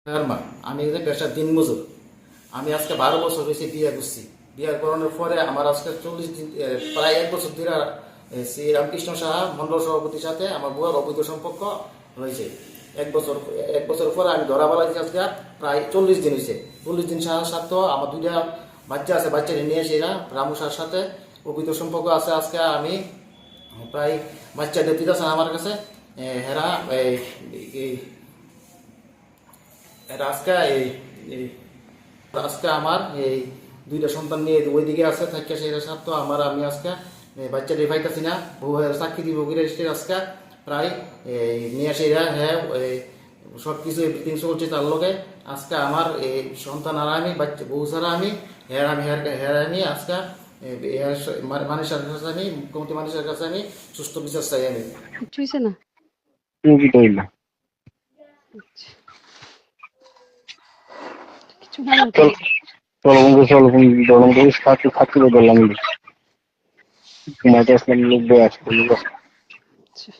মা আমি যে পেশার দিন মজুর। আমি আজকে 12 বছর হয়েছে বিয়ে করছি। বিয়ে করানোর পরে আমার আজকে 40 দিন প্রায় 1 বছর ধরে শ্রী রামকৃষ্ণ সাহা মন্ডল সভাপতির সাথে আমার বুয়ার অবৈধ সম্পর্ক হয়েছে। 1 বছর পরে আমি ধরা বলা আজকে প্রায় 40 দিন হয়েছে। 40 দিন সাহার সাথে আমার দুইটা বাচ্চা আছে, বাচ্চাটা নিয়ে এসে এরা রামু সাহার সাথে অবৈধ সম্পর্ক আছে। আজকে আমি প্রায় বাচ্চাটা দিতেছে আমার কাছে। হেরা এই আজকে এই এই- আজকে আমার এই দুইটা সন্তান নিয়ে ওইদিকে আছে থাকে সেটা সাথে তো আমার আমি আজকে বাচ্চা রেফাইতেছি না বউ চাকরি দিব আজকে প্রায় নিয়ে আসে এরা। হ্যাঁ, সব কিছু এভরিথিং চলছে তার লগে। আজকে আমার এই সন্তান আর আমি বাচ্চা বউ ছাড়া আমি হেয়ার আমি আজকে মানুষের কাছে আমি মুখ্যমন্ত্রী মানুষের কাছে আমি সুস্থ বিচার চাই আমি। কিচ্ছু হয়েছে না? আচ্ছা, কিছু না হলে চল চলো দলম করে থাকতে বললাম ঘুমাইতে আসলাম লোক বয়ে আছে আচ্ছা,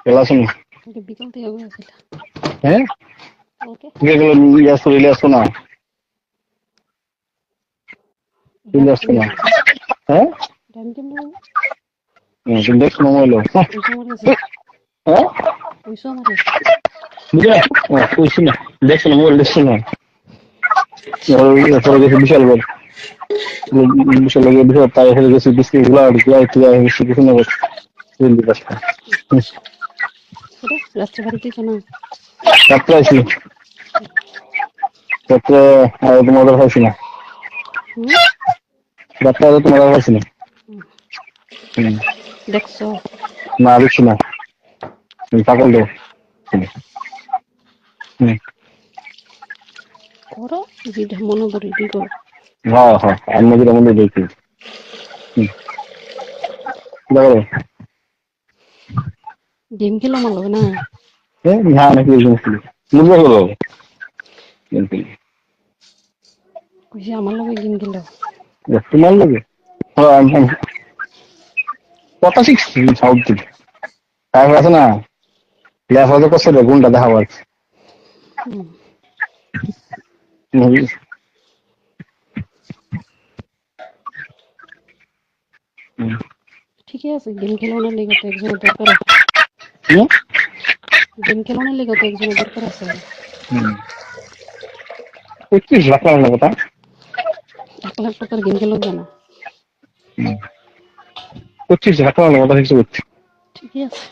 চলে আসুন। কালকে বিকাল থেকে ঘুরেছিল। হ্যাঁ, কালকে চলে আসতো না, চলে আসতো না। হ্যাঁ, টাইম কেমন লাগবে? তুমি দেখছো না হলো। ওইসব আমার কাছে হ্যাঁ, ওইসব আমার বুঝলে কইছি না, দেখছো না মোবাইল দেখছো না। পরে গেছে বিশাল বল, বিশাল লাগে বিশাল তাই হয়ে গেছে বিস্কিট গুলা কিছু না ছোট রাত্রে বাড়িতে তো না। রাত্রে আছি, রাত্রে মজা খাইছি না, হুম, রাত্রে তো মজা খাইছি না। দেখছো? না দেখছি না, পাগল দেব। করো যেটা মনে ধরে এটাই করো। হ্যাঁ হ্যাঁ, আমি নদীর মধ্যে দেখি দেখো। গেম খেলো আমার লগে না। হ্যাঁ নাকি বুঝতে পারো কইছি আমার লগে গেম খেলো। তোমার লাগে কথা শিখছি সাউথ দিকে তারপর আছে না লেফাজো করছে গুণটা দেখা পাচ্ছে। হুম, ঠিকই আছে, গেম খেলানোর লেগে তো একজনের দরকার। গেম খেলানোর লেগে তো একজনের দরকার আছে। 25 লাখ টাকার কথা। 1 লাখ টাকার গেম খেলো জানা। 25 লাখ টাকার কথা শিখছে করছি ঠিকই আছে।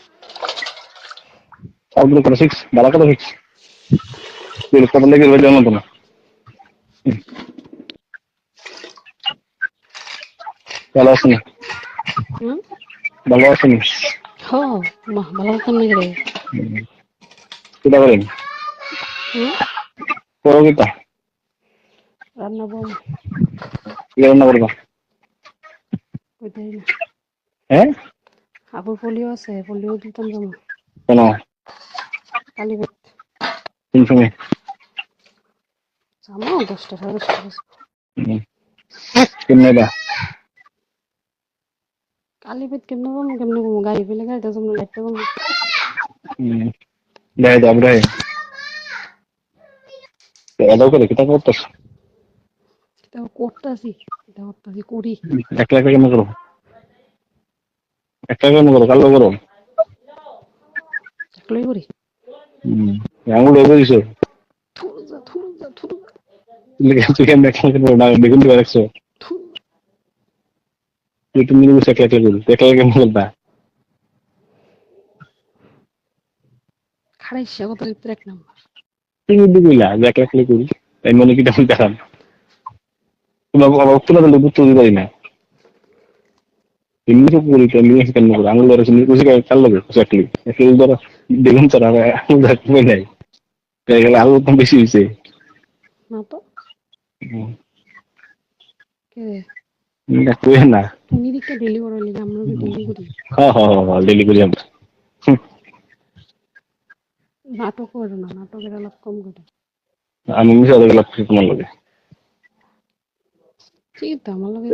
সাউথ কথা শিখছি বালা কথা শিখছি কথা লেগে জানো না। ভালো আসেনি, হুম, ভালো আসেনি। হ মা ভালো লাগতাম নাকি রে? কিটা করেন হুম, পরকিতা রান্না বম কি রান্না করবা? কইতাই না। হ্যাঁ, আবুর পোলিও আছে, পোলিও দিতাম জমা। কেন কালীবাড়ি কোন সময়? জানো 10টা 10:30 বাজে। কেমনে বা কালীবাড়ি কেমনে কম গাড়ি পেলে গাড়িটা জমা লাইটটা কম। দেয় দাও দেয় এদাও করে কিতা করতেছ? এটা করতাছি, করি। 1 লাখ কেমন করো? 1 লাখ কেমন করো? কালো করো একলাই করি। আঙুল হয়ে দিছো থুরু যা থুরু যা থুরু যা তুই কেমন 1 লাখ করো না বেগুন দিয়ে রাখছো থুরু। তুই তুমি বুঝে 1 লাখ করো 1 লাখ কেমন করবা? খারাইশা কত লিখতে এক নাম্বার। তুমি বুঝলা যে 1 লাখ করি তাই মনে কি তেমন দেখান তোমার অবাক তো না বুঝতে পারি না এমনি তো করি তো এমনি কেন করো আঙুল ধরে তুমি বুঝে কাল লাগে চাকরি একটু ধরো বেগুন ছাড়া আঙুল ধরে কমে নাই তাই গেলে আলু কম বেশি হয়েছে। না তো কে কই না তুমি দিকে ডেলি করো লিগে আমরা ডেলি করি। হ্যাঁ হ্যাঁ হ্যাঁ ডেলি করি আমরা। নাটক করো না, নাটকের আলাপ কম করে। আমি মিশা দেখলাম তোমার লগে ঠিক তো আমার লগে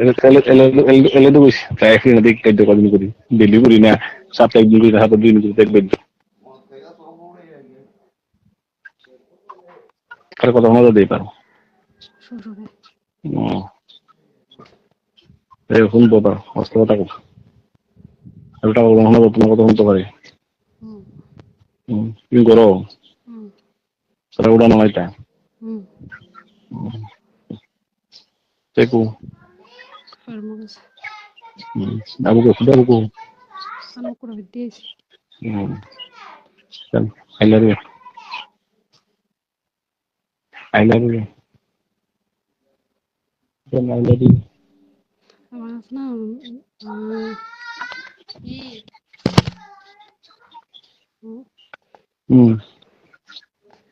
এলে তো বসি তাই একদিন দিক খাদ্য কদিন করি ডেলি করি না সপ্তাহে একদিন করি হাতে দিন করি দেখবেন কার কথা মজা দিই পারো শ্বশুরে শুনবো তা অস্ত কথা কথা আমি টাকা বলবো শোনাবো তোমার কথা শুনতে পারি হুম তুমি করো হুম সেটা উড়ানো এটা হুম দেখো ফার্মো গেছে আবুকে খুদা আবুকু সামনে করে দিয়েছি I love you I love you I love you আমার আছে না ই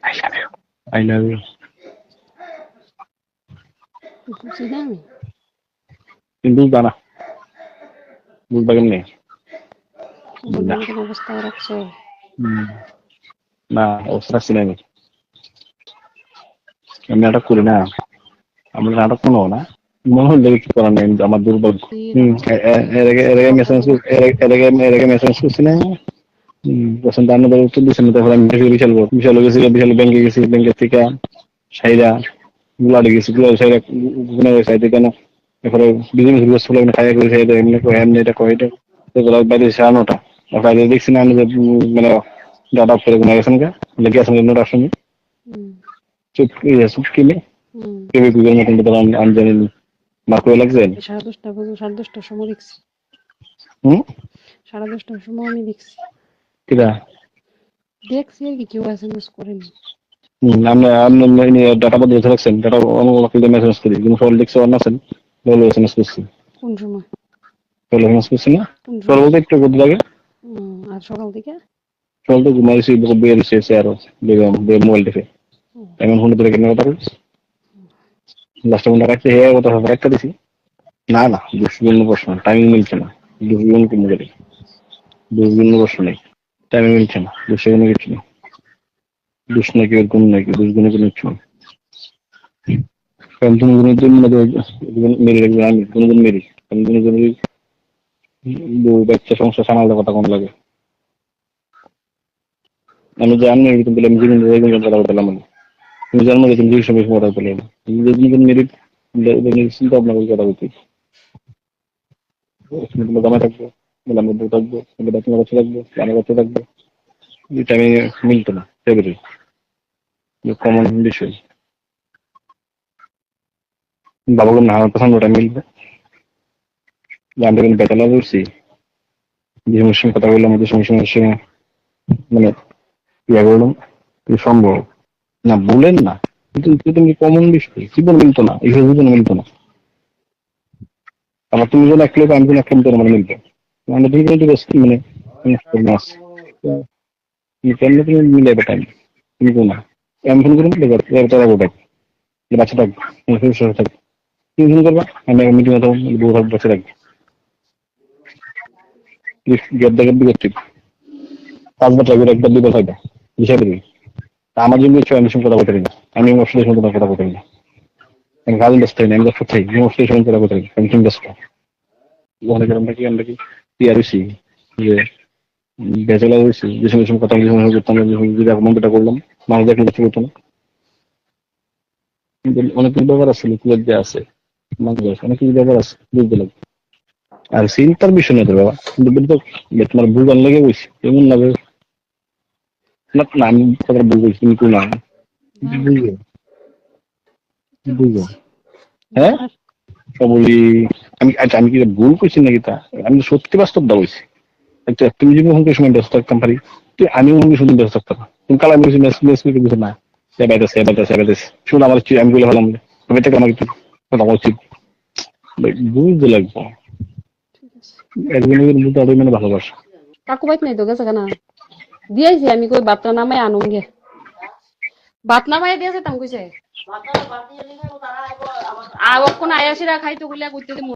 I love you I love you বুঝছি না আমি কিন্তু জানা বুঝবা কেমনি বন্ধুদের অবস্থায় রাখছো না অবস্থা ছিল আমি আমি নাটক করি না আমরা নাটক কোনো না মনে হল কি করার নেই আমার দুর্ভাগ্য এর আগে মেসেজ করছি না পছন্দ আন্ন উত্তর দিচ্ছেন তারপর আমি বিশাল গেছিল বিশাল ব্যাংকে গেছি ব্যাংকের থেকে সাইরা গুলাড়ে গেছি গুলাড় সাইডে কেন এরপরে বিজনেস ব্যস্ত হলো খাইয়া করে সাইডে এমনি এটা কয় এটা এগুলো বাইরে 9:30 বাইরে দেখছি না আমি যে মানে দাদা ফেরে গুনে গেছেন লেগে আছেন নোট আসেনি চুপ কিনে কেবে গুগল মতন তো আমি জানি মার্কো লাগছেন 10:30 বাজে 10:30টার সময় দেখছি 10:30টার সময় আমি দেখছি কিরা দেখছি আর কি কেউ এসএমএস করেনি আমরা ডাটা বদলে রাখছেন ডাটা অনেক মেসেজ করি কিন্তু ফল দেখছি অন্য আছেন বলে এসএমএস করছি কোন সময় ফল এসএমএস করছি না কোন ফল সময় বলতে একটু করতে লাগে আর সকাল থেকে ফল তো ঘুমাইছি বের শেষে আরো বেগম মোবাইল দেখে এমন ফোন ধরে কেন কথা বলছি লাস্ট ফোনটা রাখতে হে কথা একটা দিছি না না 20 প্রশ্ন টাইমিং মিলছে না 20 কমে গেলে 20 প্রশ্ন নেই টাইমিং মিলছে না 2 কিছু নেই 2 নাকি কোন নাকি 2 কোনো কিছু কারণ তুমি মেরে রাখবে আমি কোনদিন মেরি কারণ তুমি বাচ্চা সংসার সামাল কথা কম লাগে আমি জানি কিন্তু বলে আমি জীবন কথা বললাম তুমি জানো যে তুমি সময় কথা বলে তুমি যদি মেরি চিন্তা ভাবনা করে কথা বলতে তুমি জমা থাকবো বলে আমি বউ থাকবো তোমার কাছে থাকবো আমার কাছে থাকবো এটা আমি মিলতো না ফেভারি কমন বিষয় বাবাকে না আমার পছন্দটা মিলবে আমরা কিন্তু বেতলা করছি যে সমস্যার কথা বললাম ওদের সমস্যা মানে ইয়া করলাম সম্ভব না বলেন না কিন্তু তুমি কমন বিষয় জীবন মিলতো না এই জীবন মিলতো না আবার তুমি যখন এক লোক আমি যখন এক লোক মানে মিলতো আমরা দুই কিন্তু মানে মাস কেমন তুমি মিলে টাইম তুমি না আমি ফোন করুন তারা গোটাই বাচ্চা থাকবে থাকবে তুমি ফোন করবা আমি মিটিং বউ থাকবে বাচ্চা থাকবে গেদ্দাগেদ্দি করছি 5 বার লাগবে একবার 2 বার হয় হিসাবে দিবি আমার জন্য আমি সঙ্গে কথা বলতে পারি না আমি মশলার সঙ্গে কথা বলতে পারি না আমি কাজ ব্যস্ত হই না আমি ব্যস্ত থাকি মশলার সঙ্গে কথা বলতে পারি আমি তুমি ব্যস্ত অনেক আমরা কি টিআরসি যে ব্যাচেলার হয়েছি যে সঙ্গে কথা করতাম যদি মন্ত্রটা করলাম মানুষ দেখলে কিছু করতো না অনেক কিছু ব্যাপার আছে লিকুইড যে আছে অনেক কিছু ব্যাপার আছে বুঝতে লাগবে আর চিন্তার বিষয় না তো বাবা কিন্তু তোমার ভুল গান লেগে বসি এমন লাগে না না আমি কথা বলবো কিন্তু না বুঝবো বুঝবো হ্যাঁ সবই আমি আচ্ছা আমি কি ভুল করছি নাকি তা আমি সত্যি বাস্তব দা বলছি আচ্ছা তুমি যদি ওখানে সময় ব্যস্ত থাকতাম পারি তুই আমি ওখানে শুধু ব্যস্ত থাকতাম তুমি কাল আমি কিছু না শুনে আমার আমি বলে ভাবলাম আমি থেকে আমার কথা উচিত বুঝতে লাগবো একজনের মধ্যে আরো মানে ভালোবাসা কাকু বাইক নাই তো গেছে কেনা দিয়েছি আমি কই বাপটা নামাই আনুন গে ভাত নামাই দিয়েছে তাম কইছে আর কোন আয়াসিরা খাইতো বলে কইতে